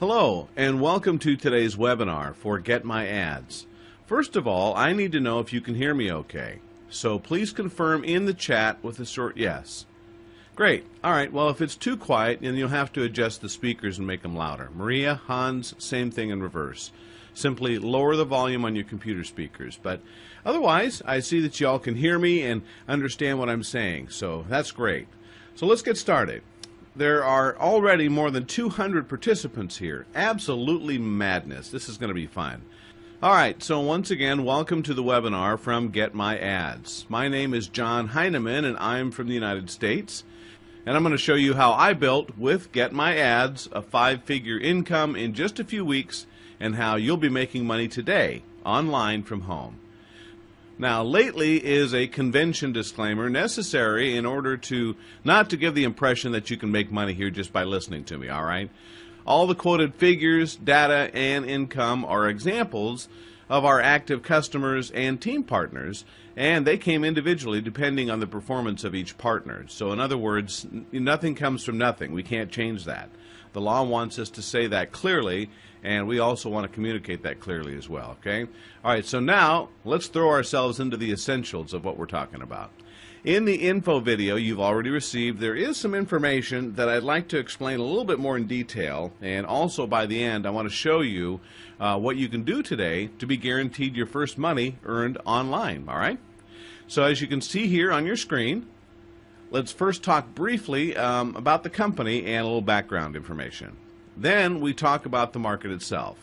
Hello, and welcome to today's webinar for GetMyAds. First of all, I need to know if you can hear me okay. So please confirm in the chat with a short yes. Great. All right, well, if it's too quiet, then you'll have to adjust the speakers and make them louder. Maria, Hans, same thing in reverse. Simply lower the volume on your computer speakers. But otherwise, I see that you all can hear me and understand what I'm saying, so that's great. So let's get started. There are already more than 200 participants here. Absolutely madness. This is going to be fun. All right, so once again, welcome to the webinar from GetMyAds. My name is John Heineman, and I'm from the United States. And I'm going to show you how I built, with GetMyAds, a 5-figure income in just a few weeks, and how you'll be making money today, online from home. Now, lately is a convention disclaimer necessary in order to not to give the impression that you can make money here just by listening to me, all right? All the quoted figures, data, and income are examples of our active customers and team partners, and they came individually depending on the performance of each partner. So in other words, nothing comes from nothing. We can't change that. The law wants us to say that clearly, and we also want to communicate that clearly as well, okay? All right, so now let's throw ourselves into the essentials of what we're talking about. In the info video you've already received, there is some information that I'd like to explain a little bit more in detail, and also by the end I want to show you what you can do today to be guaranteed your first money earned online, all right? So as you can see here on your screen, let's first talk briefly about the company and a little background information. Then we talk about the market itself.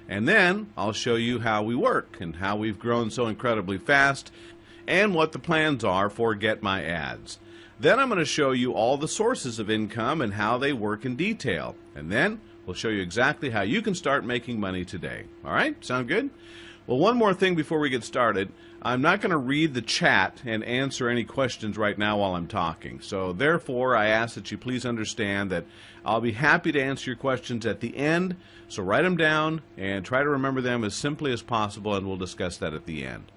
And then I'll show you how we work and how we've grown so incredibly fast and what the plans are for GetMyAds. Then I'm going to show you all the sources of income and how they work in detail. And then we'll show you exactly how you can start making money today. All right? Sound good? Well, one more thing before we get started. I'm not going to read the chat and answer any questions right now while I'm talking. So therefore, I ask that you please understand that I'll be happy to answer your questions at the end. So write them down and try to remember them as simply as possible, and we'll discuss that at the end.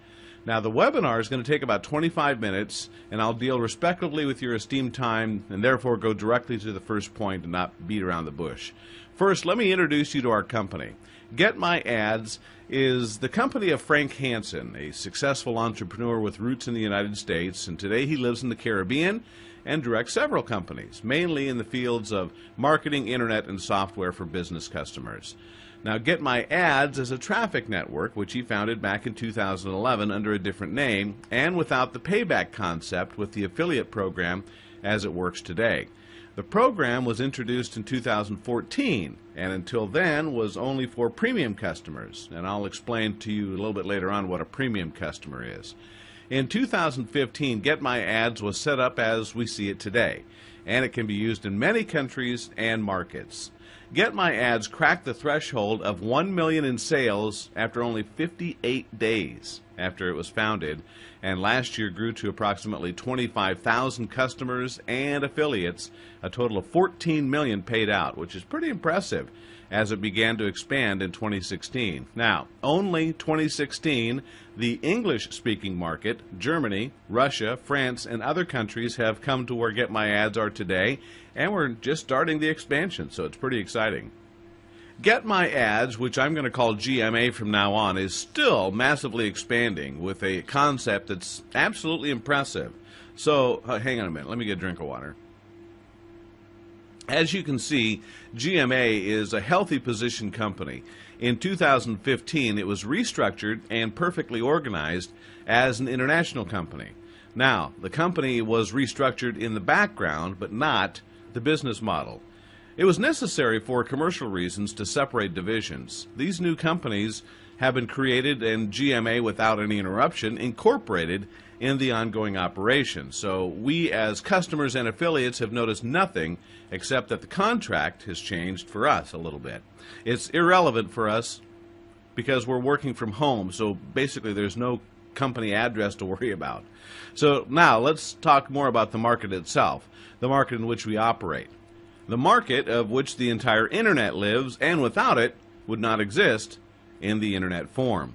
Now, the webinar is going to take about 25 minutes, and I'll deal respectively with your esteemed time and therefore go directly to the first point and not beat around the bush. First, let me introduce you to our company. GetMyAds is the company of Frank Hansen, a successful entrepreneur with roots in the United States, and today he lives in the Caribbean and directs several companies, mainly in the fields of marketing, internet, and software for business customers. Now, GetMyAds is a traffic network which he founded back in 2011 under a different name and without the payback concept with the affiliate program as it works today. The program was introduced in 2014, and until then was only for premium customers, and I'll explain to you a little bit later on what a premium customer is. In 2015, GetMyAds was set up as we see it today, and it can be used in many countries and markets. GetMyAds cracked the threshold of 1 million in sales after only 58 days after it was founded, and last year grew to approximately 25,000 customers and affiliates, a total of 14 million paid out, which is pretty impressive as it began to expand in 2016. Now, only 2016, the English-speaking market, Germany, Russia, France, and other countries have come to where GetMyAds are today, and we're just starting the expansion, so it's pretty exciting. GetMyAds, which I'm going to call GMA from now on, is still massively expanding with a concept that's absolutely impressive. So, hang on a minute, let me get a drink of water. As you can see, GMA is a healthy position company. In 2015, it was restructured and perfectly organized as an international company. Now, the company was restructured in the background, but not the business model. It was necessary for commercial reasons to separate divisions. These new companies have been created, and GMA, without any interruption, incorporated in the ongoing operation. So we as customers and affiliates have noticed nothing except that the contract has changed for us a little bit. It's irrelevant for us because we're working from home, so basically there's no company address to worry about. So now let's talk more about the market itself, the market in which we operate. The market of which the entire internet lives, and without it would not exist in the internet form.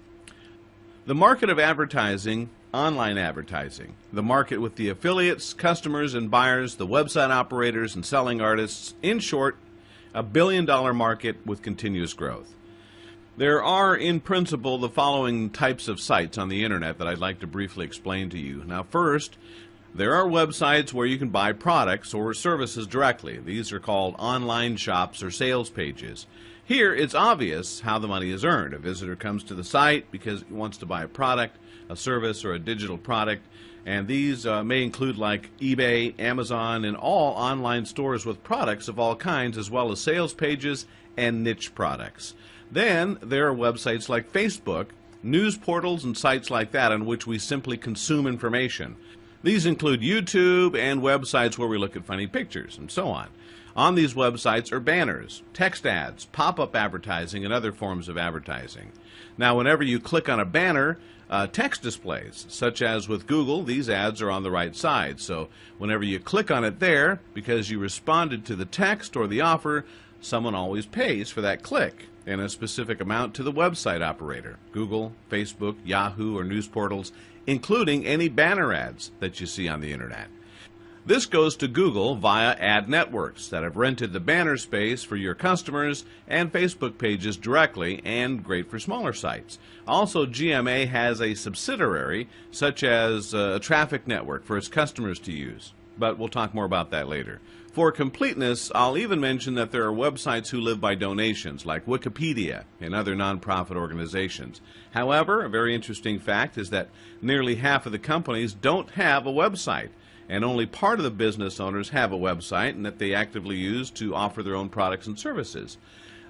The market of advertising, online advertising. The market with the affiliates, customers, and buyers, the website operators, and selling artists. In short, a billion-dollar market with continuous growth. There are, in principle, the following types of sites on the internet that I'd like to briefly explain to you. Now, first, there are websites where you can buy products or services directly. These are called online shops or sales pages. Here, it's obvious how the money is earned. A visitor comes to the site because he wants to buy a product, a service, or a digital product, and these may include like eBay, Amazon, and all online stores with products of all kinds, as well as sales pages and niche products. Then there are websites like Facebook, news portals, and sites like that on which we simply consume information. These include YouTube and websites where we look at funny pictures and so on. On these websites are banners, text ads, pop-up advertising, and other forms of advertising. Now, whenever you click on a banner, text displays, such as with Google, these ads are on the right side. So whenever you click on it there, because you responded to the text or the offer, someone always pays for that click and a specific amount to the website operator, Google, Facebook, Yahoo, or news portals, including any banner ads that you see on the internet. This goes to Google via ad networks that have rented the banner space for your customers and Facebook pages directly, and great for smaller sites. Also, GMA has a subsidiary such as a traffic network for its customers to use, but we'll talk more about that later. For completeness, I'll even mention that there are websites who live by donations, like Wikipedia and other nonprofit organizations. However, a very interesting fact is that nearly half of the companies don't have a website, and only part of the business owners have a website and that they actively use to offer their own products and services.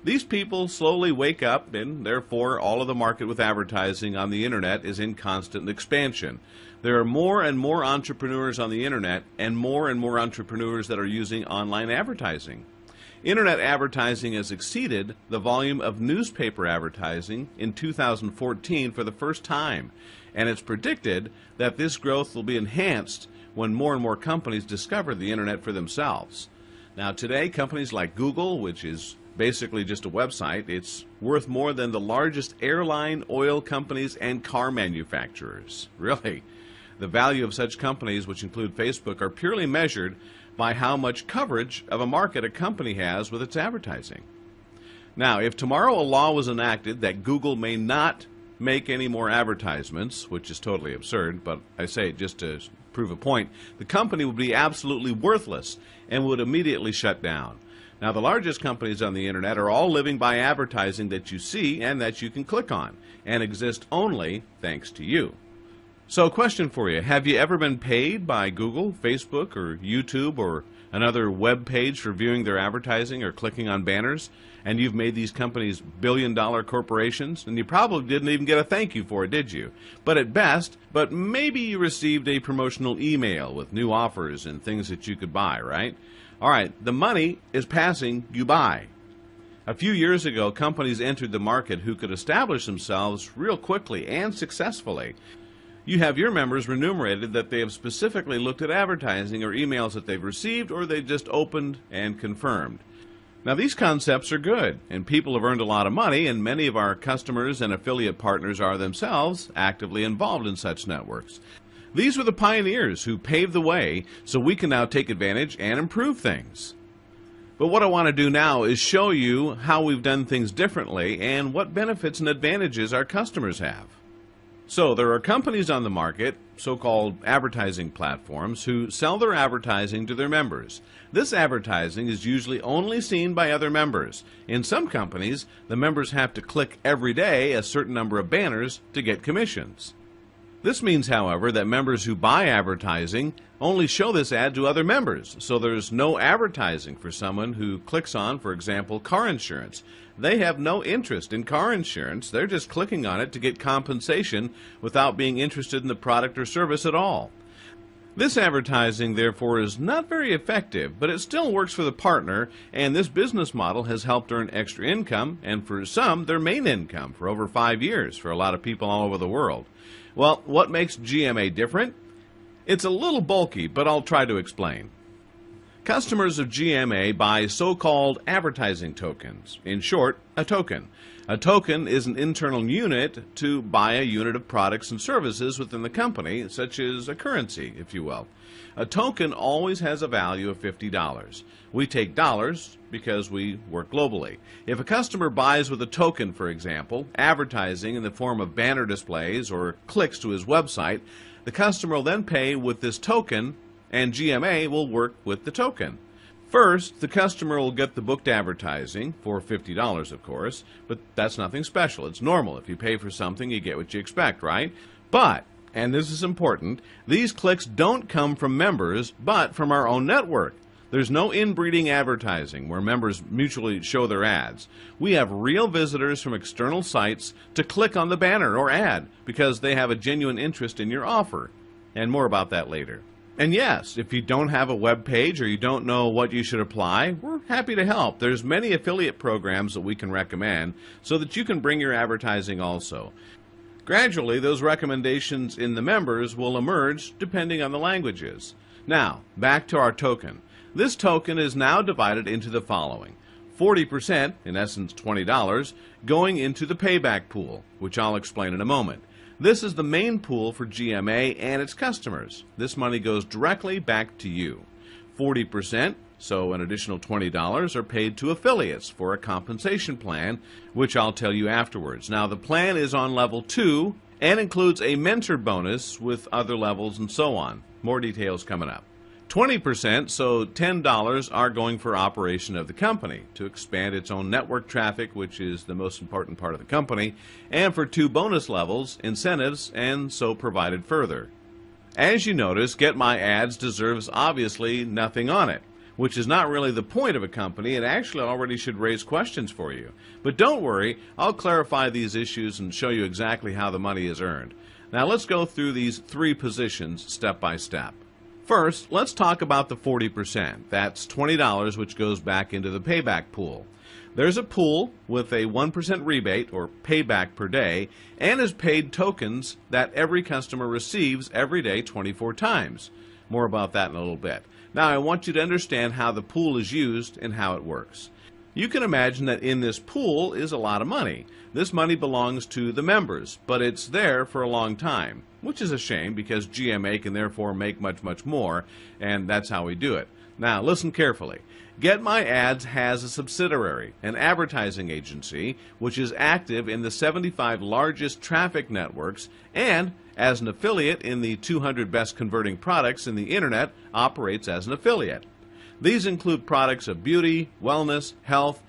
These people slowly wake up, and therefore all of the market with advertising on the internet is in constant expansion. There are more and more entrepreneurs on the internet and more entrepreneurs that are using online advertising. Internet advertising has exceeded the volume of newspaper advertising in 2014 for the first time, and it's predicted that this growth will be enhanced when more and more companies discover the internet for themselves. Now today, companies like Google, which is basically just a website, it's worth more than the largest airline, oil companies, and car manufacturers. Really, the value of such companies, which include Facebook, are purely measured by how much coverage of a market a company has with its advertising. Now, if tomorrow a law was enacted that Google may not make any more advertisements, which is totally absurd, but I say it just to prove a point, the company would be absolutely worthless and would immediately shut down. Now, the largest companies on the internet are all living by advertising that you see and that you can click on, and exist only thanks to you. So, question for you, have you ever been paid by Google, Facebook, or YouTube, or another web page for viewing their advertising or clicking on banners, and you've made these companies billion-dollar corporations, and you probably didn't even get a thank you for it, did you? But at best, maybe you received a promotional email with new offers and things that you could buy, right? All right, the money is passing you by. A few years ago, companies entered the market who could establish themselves real quickly and successfully. You have your members remunerated that they have specifically looked at advertising or emails that they've received or they just opened and confirmed. Now, these concepts are good, and people have earned a lot of money, and many of our customers and affiliate partners are themselves actively involved in such networks. These were the pioneers who paved the way so we can now take advantage and improve things. But what I want to do now is show you how we've done things differently and what benefits and advantages our customers have. So there are companies on the market, so-called advertising platforms, who sell their advertising to their members. This advertising is usually only seen by other members. In some companies, the members have to click every day a certain number of banners to get commissions. This means, however, that members who buy advertising only show this ad to other members, so there's no advertising for someone who clicks on, for example, car insurance. They have no interest in car insurance. They're just clicking on it to get compensation without being interested in the product or service at all. This advertising, therefore, is not very effective, but it still works for the partner, and this business model has helped earn extra income, and for some, their main income for over 5 years for a lot of people all over the world. Well, what makes GMA different? It's a little bulky, but I'll try to explain. Customers of GMA buy so-called advertising tokens. In short, a token. A token is an internal unit to buy a unit of products and services within the company, such as a currency, if you will. A token always has a value of $50. We take dollars because we work globally. If a customer buys with a token, for example, advertising in the form of banner displays or clicks to his website, the customer will then pay with this token, and GMA will work with the token. First, the customer will get the booked advertising for $50, of course, but that's nothing special. It's normal. If you pay for something, you get what you expect, right? But, and this is important, these clicks don't come from members, but from our own network. There's no inbreeding advertising where members mutually show their ads. We have real visitors from external sites to click on the banner or ad because they have a genuine interest in your offer. And more about that later. And yes, if you don't have a web page or you don't know what you should apply, we're happy to help. There's many affiliate programs that we can recommend so that you can bring your advertising also. Gradually, those recommendations in the members will emerge depending on the languages. Now, back to our token. This token is now divided into the following. 40%, in essence $20, going into the payback pool, which I'll explain in a moment. This is the main pool for GMA and its customers. This money goes directly back to you. 40%, so an additional $20, are paid to affiliates for a compensation plan, which I'll tell you afterwards. Now, the plan is on level 2 and includes a mentor bonus with other levels and so on. More details coming up. 20%, so $10, are going for operation of the company to expand its own network traffic, which is the most important part of the company, and for 2 bonus levels, incentives, and so provided further. As you notice, GetMyAds deserves obviously nothing on it, which is not really the point of a company. It actually already should raise questions for you. But don't worry, I'll clarify these issues and show you exactly how the money is earned. Now let's go through these 3 positions step by step. First, let's talk about the 40%. That's $20, which goes back into the payback pool. There's a pool with a 1% rebate or payback per day and is paid tokens that every customer receives every day 24 times. More about that in a little bit. Now I want you to understand how the pool is used and how it works. You can imagine that in this pool is a lot of money. This money belongs to the members, but it's there for a long time, which is a shame because GMA can therefore make much more, and that's how we do it. Now listen carefully. GetMyAds has a subsidiary, an advertising agency, which is active in the 75 largest traffic networks and, as an affiliate in the 200 best converting products in the Internet, operates as an affiliate. These include products of beauty, wellness, health,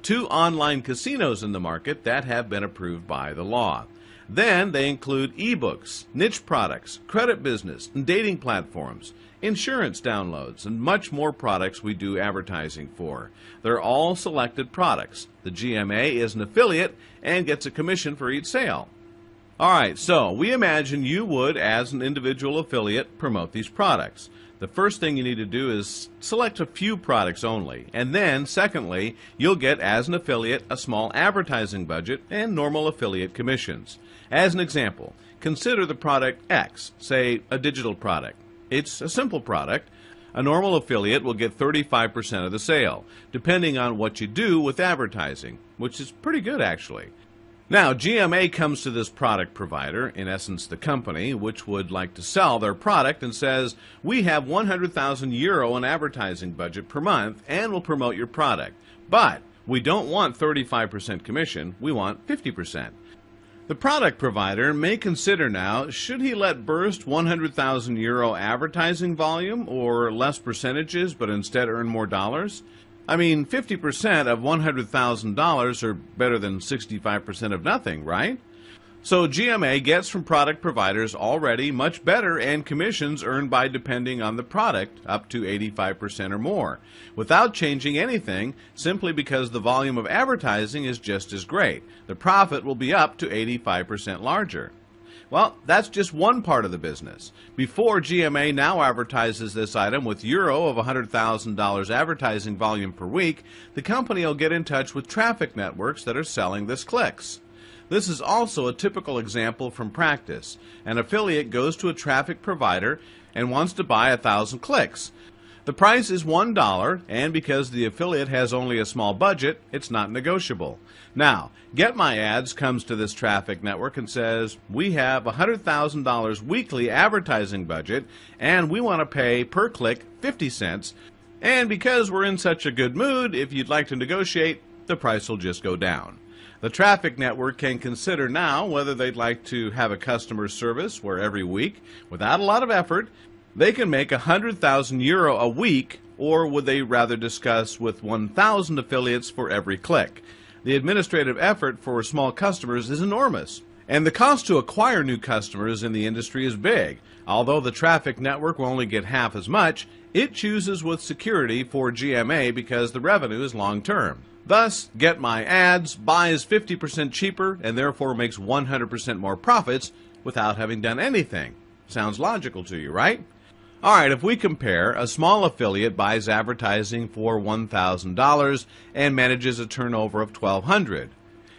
2 online casinos in the market that have been approved by the law. Then they include ebooks, niche products, credit business, and dating platforms, insurance downloads, and much more products we do advertising for. They're all selected products. The GMA is an affiliate and gets a commission for each sale. Alright, so we imagine you would, as an individual affiliate, promote these products. The first thing you need to do is select a few products only, and then, secondly, you'll get, as an affiliate, a small advertising budget and normal affiliate commissions. As an example, consider the product X, say a digital product. It's a simple product. A normal affiliate will get 35% of the sale, depending on what you do with advertising, which is pretty good actually. Now, GMA comes to this product provider, in essence the company, which would like to sell their product and says, we have €100,000 in advertising budget per month and will promote your product. But we don't want 35% commission, we want 50%. The product provider may consider now, should he let burst €100,000 advertising volume or less percentages but instead earn more dollars? I mean, 50% of $100,000 are better than 65% of nothing, right? So GMA gets from product providers already much better and commissions earned by depending on the product up to 85% or more, without changing anything simply because the volume of advertising is just as great. The profit will be up to 85% larger. Well, that's just one part of the business. Before GMA now advertises this item with euro of $100,000 advertising volume per week, the company will get in touch with traffic networks that are selling this clicks. This is also a typical example from practice. An affiliate goes to a traffic provider and wants to buy 1,000 clicks. The price is $1, and because the affiliate has only a small budget, it's not negotiable. Now, GetMyAds comes to this traffic network and says, we have a $100,000 weekly advertising budget, and we want to pay per click 50 cents. And because we're in such a good mood, if you'd like to negotiate, the price will just go down. The traffic network can consider now whether they'd like to have a customer service where every week, without a lot of effort, they can make €100,000 a week, or would they rather discuss with 1,000 affiliates for every click? The administrative effort for small customers is enormous, and the cost to acquire new customers in the industry is big. Although the traffic network will only get half as much, it chooses with security for GMA because the revenue is long-term. Thus, GetMyAds buys 50% cheaper and therefore makes 100% more profits without having done anything. Sounds logical to you, right? Alright, if we compare, a small affiliate buys advertising for $1,000 and manages a turnover of $1,200.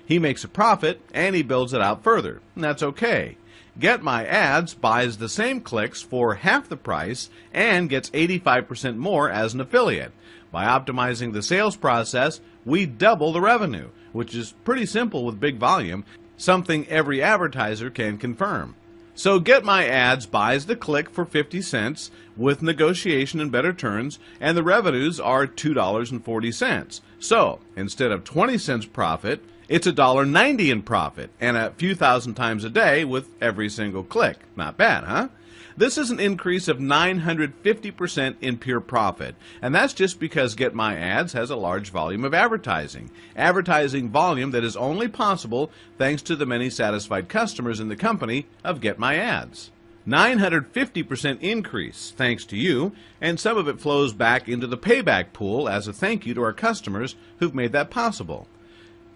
He makes a profit and he builds it out further, and that's okay. GetMyAds buys the same clicks for half the price and gets 85% more as an affiliate. By optimizing the sales process, we double the revenue, which is pretty simple with big volume, something every advertiser can confirm. So GetMyAds buys the click for 50 cents with negotiation and better terms, and the revenues are $2.40. So instead of 20 cents profit, it's $1.90 in profit, and a few thousand times a day with every single click. Not bad, huh? This is an increase of 950% in pure profit, and that's just because GetMyAds has a large volume of advertising. Advertising volume that is only possible thanks to the many satisfied customers in the company of GetMyAds. 950% increase thanks to you, and some of it flows back into the payback pool as a thank you to our customers who've made that possible.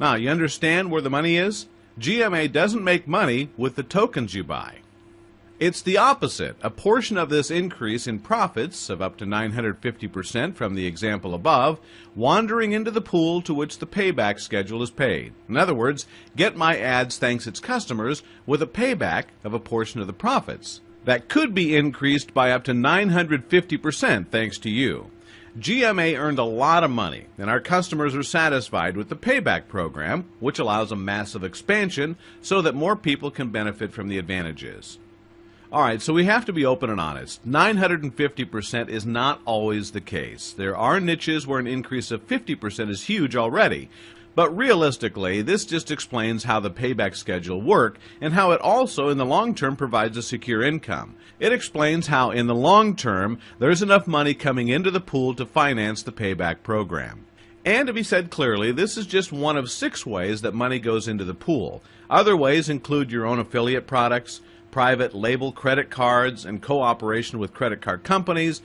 Now, you understand where the money is? GMA doesn't make money with the tokens you buy. It's the opposite. A portion of this increase in profits of up to 950% from the example above, wandering into the pool to which the payback schedule is paid. In other words, GetMyAds thanks its customers with a payback of a portion of the profits. That could be increased by up to 950% thanks to you. GMA earned a lot of money, and our customers are satisfied with the payback program, which allows a massive expansion so that more people can benefit from the advantages. Alright, so we have to be open and honest. 950% is not always the case. There are niches where an increase of 50% is huge already. But realistically, this just explains how the payback schedule works and how it also in the long term provides a secure income. It explains how in the long term there's enough money coming into the pool to finance the payback program. And to be said clearly, this is just one of 6 ways that money goes into the pool. Other ways include your own affiliate products, private label credit cards, and cooperation with credit card companies,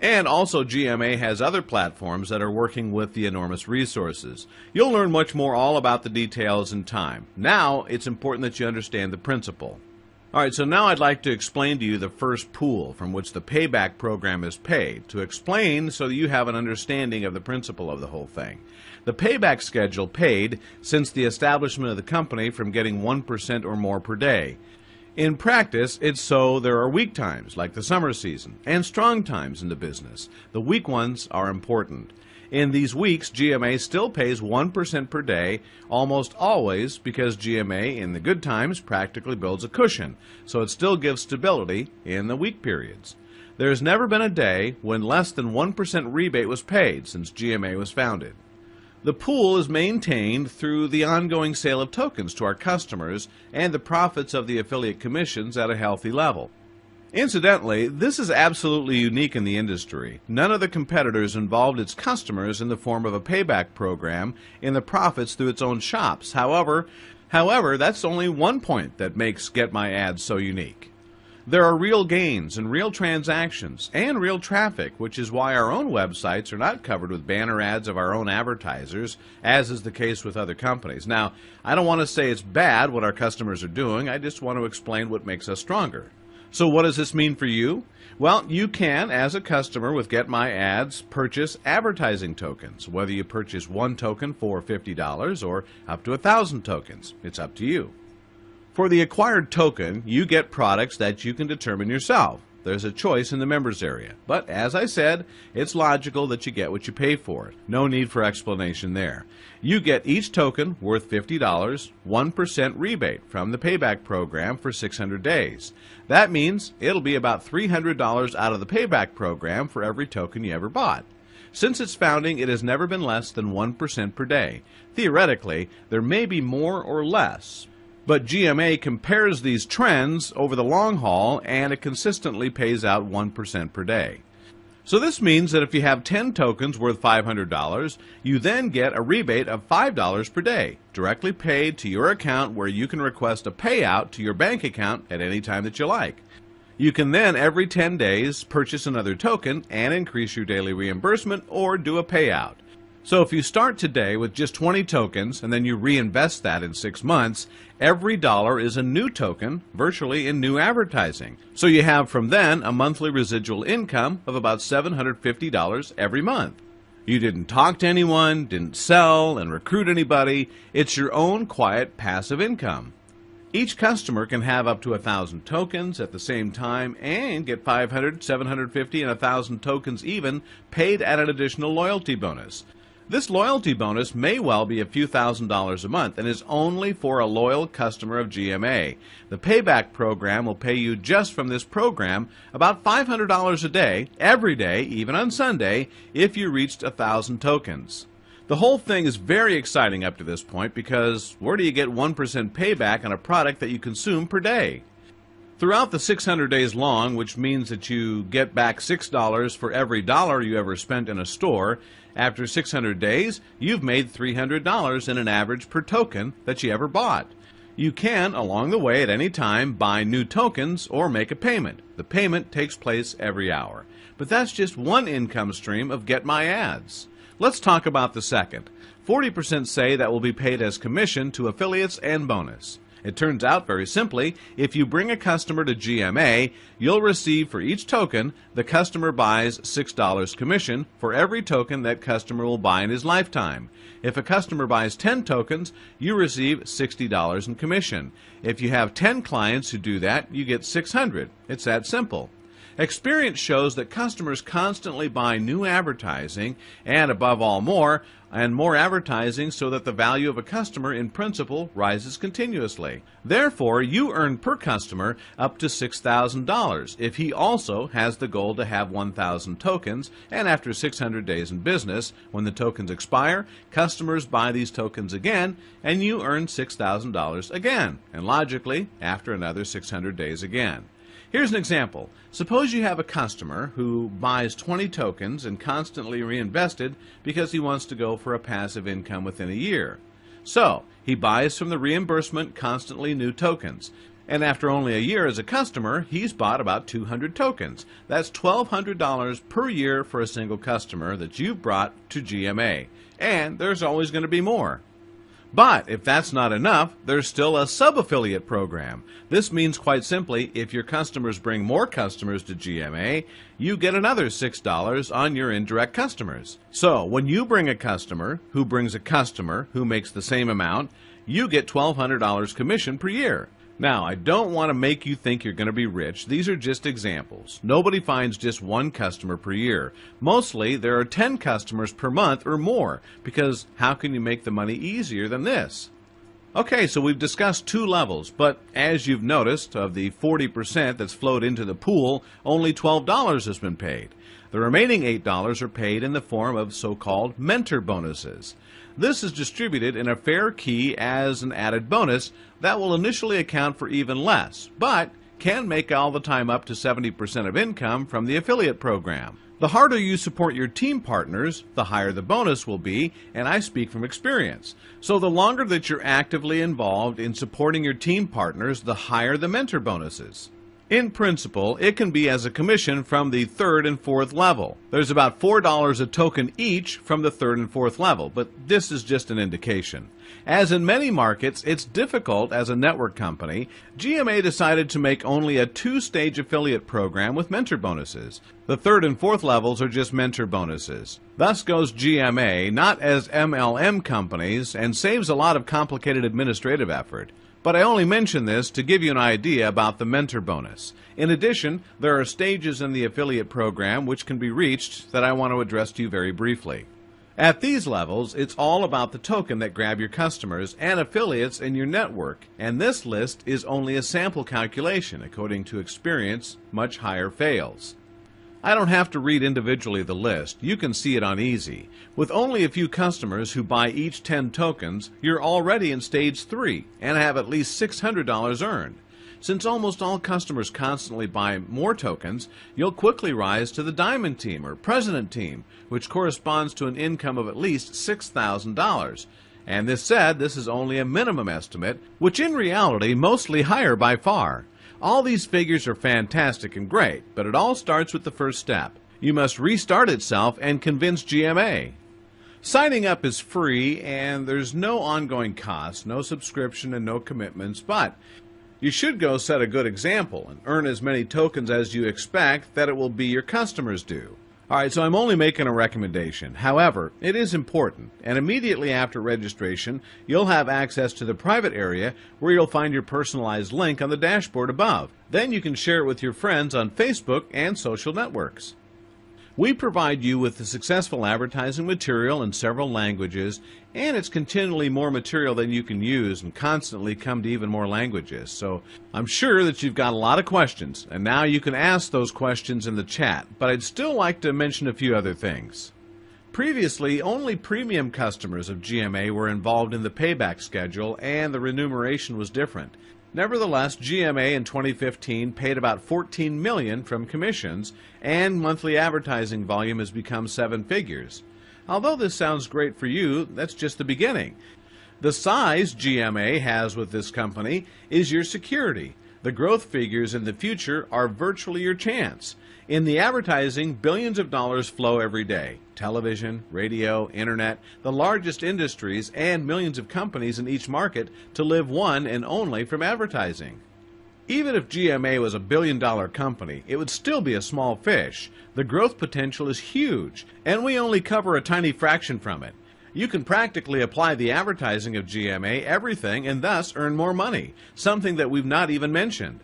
and also GMA has other platforms that are working with the enormous resources. You'll learn much more all about the details in time. Now it's important that you understand the principle. Alright, so now I'd like to explain to you the first pool from which the payback program is paid, to explain so that you have an understanding of the principle of the whole thing. The payback schedule paid since the establishment of the company from getting 1% or more per day. In practice, it's so there are weak times, like the summer season, and strong times in the business. The weak ones are important. In these weeks, GMA still pays 1% per day, almost always because GMA, in the good times, practically builds a cushion, so it still gives stability in the weak periods. There has never been a day when less than 1% rebate was paid since GMA was founded. The pool is maintained through the ongoing sale of tokens to our customers and the profits of the affiliate commissions at a healthy level. Incidentally, this is absolutely unique in the industry. None of the competitors involved its customers in the form of a payback program in the profits through its own shops. However, that's only one point that makes GetMyAds so unique. There are real gains and real transactions and real traffic, which is why our own websites are not covered with banner ads of our own advertisers, as is the case with other companies. Now, I don't want to say it's bad what our customers are doing, I just want to explain what makes us stronger. So what does this mean for you? Well, you can, as a customer with GetMyAds, purchase advertising tokens, whether you purchase 1 token for $50 or up to 1,000 tokens. It's up to you. For the acquired token, you get products that you can determine yourself. there's a choice in the members area. But as I said, it's logical that you get what you pay for it. No need for explanation there. You get each token worth $50, 1% rebate from the payback program for 600 days. That means it'll be about $300 out of the payback program for every token you ever bought. Since its founding, it has never been less than 1% per day. Theoretically, there may be more or less, but GMA compares these trends over the long haul, and it consistently pays out 1% per day. So this means that if you have 10 tokens worth $500, you then get a rebate of $5 per day, directly paid to your account, where you can request a payout to your bank account at any time that you like. You can then, every 10 days, purchase another token and increase your daily reimbursement or do a payout. So if you start today with just 20 tokens and then you reinvest that in 6 months, every dollar is a new token, virtually in new advertising. So you have from then a monthly residual income of about $750 every month. You didn't talk to anyone, didn't sell and recruit anybody. It's your own quiet passive income. Each customer can have up to 1,000 tokens at the same time and get 500, 750, and 1,000 tokens even paid at an additional loyalty bonus. This loyalty bonus may well be a few $1,000s a month and is only for a loyal customer of GMA. The payback program will pay you just from this program about $500 a day, every day, even on Sunday, if you reached 1,000 tokens. The whole thing is very exciting up to this point, because where do you get 1% payback on a product that you consume per day? Throughout the 600 days long, which means that you get back $6 for every dollar you ever spent in a store, after 600 days, you've made $300 in an average per token that you ever bought. You can, along the way at any time, buy new tokens or make a payment. The payment takes place every hour. But that's just one income stream of GetMyAds. Let's talk about the second. 40% say that will be paid as commission to affiliates and bonus. It turns out, very simply, if you bring a customer to GMA, you'll receive for each token, the customer buys $6 commission for every token that customer will buy in his lifetime. If a customer buys 10 tokens, you receive $60 in commission. If you have 10 clients who do that, you get $600. It's that simple. Experience shows that customers constantly buy new advertising and, above all, more advertising, so that the value of a customer in principle rises continuously. Therefore, you earn per customer up to $6,000 if he also has the goal to have 1,000 tokens, and after 600 days in business, when the tokens expire, customers buy these tokens again and you earn $6,000 again, and logically, after another 600 days again. Here's an example. Suppose you have a customer who buys 20 tokens and constantly reinvested because he wants to go for a passive income within a year. So, he buys from the reimbursement constantly new tokens. And after only a year as a customer, he's bought about 200 tokens. That's $1,200 per year for a single customer that you've brought to GMA. And there's always going to be more. But if that's not enough, there's still a sub-affiliate program. This means, quite simply, if your customers bring more customers to GMA, you get another $6 on your indirect customers. So when you bring a customer who brings a customer who makes the same amount, you get $1,200 commission per year. Now, I don't want to make you think you're going to be rich. These are just examples. Nobody finds just one customer per year. Mostly, there are 10 customers per month or more, because how can you make the money easier than this? Okay, so we've discussed two levels, but as you've noticed, of the 40% that's flowed into the pool, only $12 has been paid. The remaining $8 are paid in the form of so-called mentor bonuses. This is distributed in a fair key as an added bonus that will initially account for even less, but can make all the time up to 70% of income from the affiliate program. The harder you support your team partners, the higher the bonus will be, and I speak from experience. So the longer that you're actively involved in supporting your team partners, the higher the mentor bonuses. In principle, it can be as a commission from the third and fourth level. There's about $4 a token each from the third and fourth level, but this is just an indication. As in many markets, it's difficult as a network company. GMA decided to make only a two-stage affiliate program with mentor bonuses. The third and fourth levels are just mentor bonuses. Thus goes GMA, not as MLM companies, and saves a lot of complicated administrative effort. But I only mention this to give you an idea about the mentor bonus. In addition, there are stages in the affiliate program which can be reached that I want to address to you very briefly. At these levels, it's all about the token that grab your customers and affiliates in your network, and this list is only a sample calculation. According to experience, much higher fails. I don't have to read individually the list. You can see it on easy. With only a few customers who buy each 10 tokens, you're already in stage 3 and have at least $600 earned. Since almost all customers constantly buy more tokens, you'll quickly rise to the Diamond Team or President Team, which corresponds to an income of at least $6,000. And this said, this is only a minimum estimate, which in reality mostly higher by far. All these figures are fantastic and great, but it all starts with the first step. You must restart itself and convince GMA. Signing up is free and there's no ongoing cost, no subscription and no commitments, but you should go set a good example and earn as many tokens as you expect that it will be your customers do. Alright, so I'm only making a recommendation. However, it is important, and immediately after registration, you'll have access to the private area where you'll find your personalized link on the dashboard above. Then you can share it with your friends on Facebook and social networks. We provide you with the successful advertising material in several languages, and it's continually more material than you can use and constantly come to even more languages. So I'm sure that you've got a lot of questions, and now you can ask those questions in the chat, but I'd still like to mention a few other things. Previously, only premium customers of GMA were involved in the payback schedule, and the remuneration was different. Nevertheless, GMA in 2015 paid about $14 million from commissions, and monthly advertising volume has become 7 figures. Although this sounds great for you, that's just the beginning. The size GMA has with this company is your security. The growth figures in the future are virtually your chance. In the advertising, billions of dollars flow every day. Television, radio, internet, the largest industries, and millions of companies in each market to live one and only from advertising. Even if GMA was a billion-dollar company, it would still be a small fish. The growth potential is huge, and we only cover a tiny fraction from it. You can practically apply the advertising of GMA everything and thus earn more money, something that we've not even mentioned.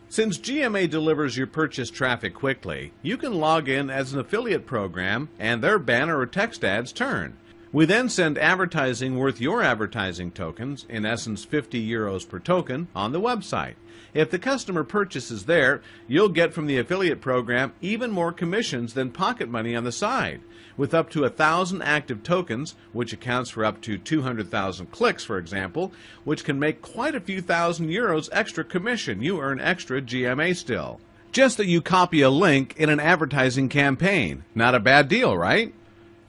Since GMA delivers your purchase traffic quickly, you can log in as an affiliate program and their banner or text ads turn. We then send advertising worth your advertising tokens, in essence €50 per token, on the website. If the customer purchases there, you'll get from the affiliate program even more commissions than pocket money on the side. With up to 1,000 active tokens, which accounts for up to 200,000 clicks, for example, which can make quite a few thousand euros extra commission, you earn extra GMA still. Just that you copy a link in an advertising campaign. Not a bad deal, right?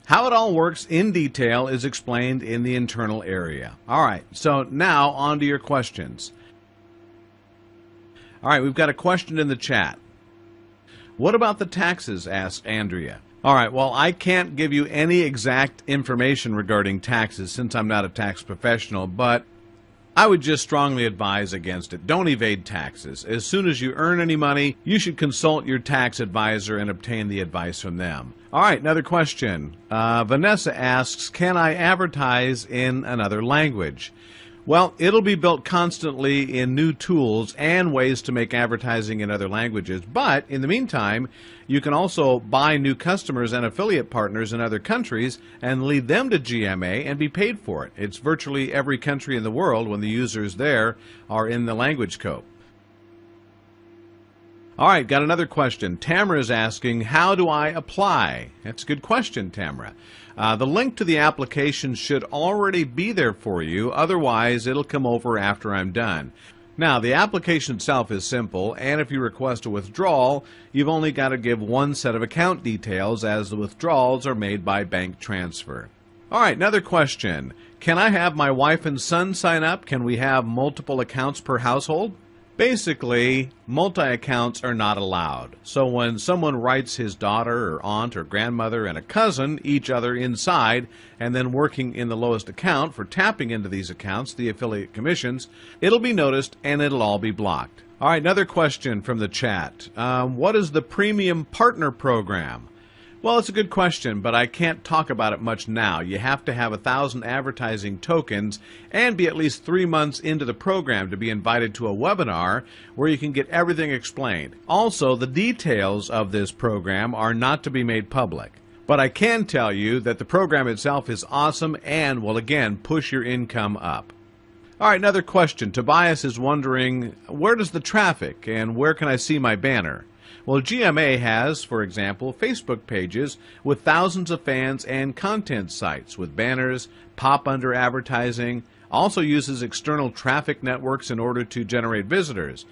How it all works in detail is explained in the internal area. Alright, so now on to your questions. Alright, we've got a question in the chat. What about the taxes? Asked Andrea. Alright, well, I can't give you any exact information regarding taxes since I'm not a tax professional, but I would just strongly advise against it. Don't evade taxes. As soon as you earn any money, you should consult your tax advisor and obtain the advice from them. Alright, another question. Vanessa asks, can I advertise in another language? Well, it'll be built constantly in new tools and ways to make advertising in other languages, but in the meantime, you can also buy new customers and affiliate partners in other countries and lead them to GMA and be paid for it. It's virtually every country in the world when the users there are in the language scope. Alright, got another question. Tamara is asking, how do I apply? That's a good question, Tamara. The link to the application should already be there for you, otherwise it'll come over after I'm done. Now, the application itself is simple, and if you request a withdrawal, you've only got to give one set of account details, as the withdrawals are made by bank transfer. Alright, another question. Can I have my wife and son sign up? Can we have multiple accounts per household? Basically, multi-accounts are not allowed. So when someone writes his daughter or aunt or grandmother and a cousin each other inside and then working in the lowest account for tapping into these accounts, the affiliate commissions, it'll be noticed and it'll all be blocked. Alright, another question from the chat. What is the Premium Partner Program? Well, it's a good question, but I can't talk about it much now. You have to have 1,000 advertising tokens and be at least 3 months into the program to be invited to a webinar where you can get everything explained. Also, the details of this program are not to be made public. But I can tell you that the program itself is awesome and will again push your income up. All right, another question. Tobias is wondering, where does the traffic and where can I see my banner? Well, GMA has, for example, Facebook pages with thousands of fans and content sites with banners, pop-under advertising, also uses external traffic networks in order to generate visitors.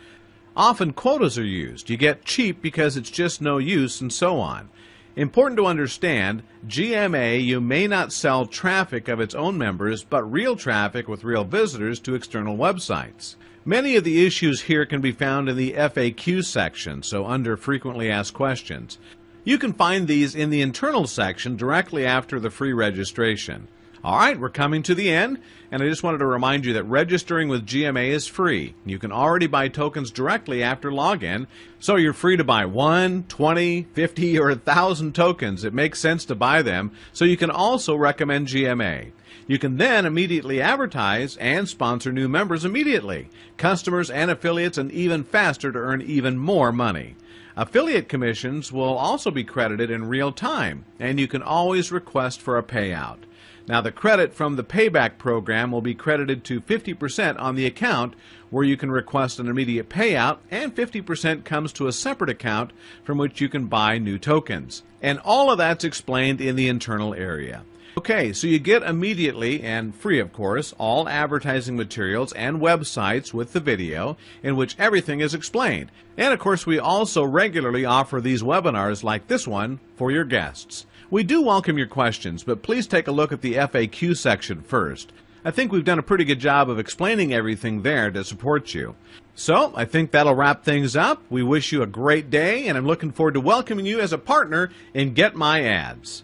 Often quotas are used. You get cheap because it's just no use and so on. Important to understand, GMA, you may not sell traffic of its own members, but real traffic with real visitors to external websites. Many of the issues here can be found in the FAQ section, so under Frequently Asked Questions. You can find these in the internal section directly after the free registration. All right, we're coming to the end, and I just wanted to remind you that registering with GMA is free. You can already buy tokens directly after login, so you're free to buy 1, 20, 50, or 1,000 tokens. It makes sense to buy them, so you can also recommend GMA. You can then immediately advertise and sponsor new members immediately, customers and affiliates, and even faster to earn even more money. Affiliate commissions will also be credited in real time, and you can always request for a payout. Now, the credit from the payback program will be credited to 50% on the account where you can request an immediate payout, and 50% comes to a separate account from which you can buy new tokens. And all of that's explained in the internal area. Okay, so you get immediately, and free of course, all advertising materials and websites with the video in which everything is explained. And of course, we also regularly offer these webinars like this one for your guests. We do welcome your questions, but please take a look at the FAQ section first. I think we've done a pretty good job of explaining everything there to support you. So, I think that'll wrap things up. We wish you a great day, and I'm looking forward to welcoming you as a partner in GetMyAds.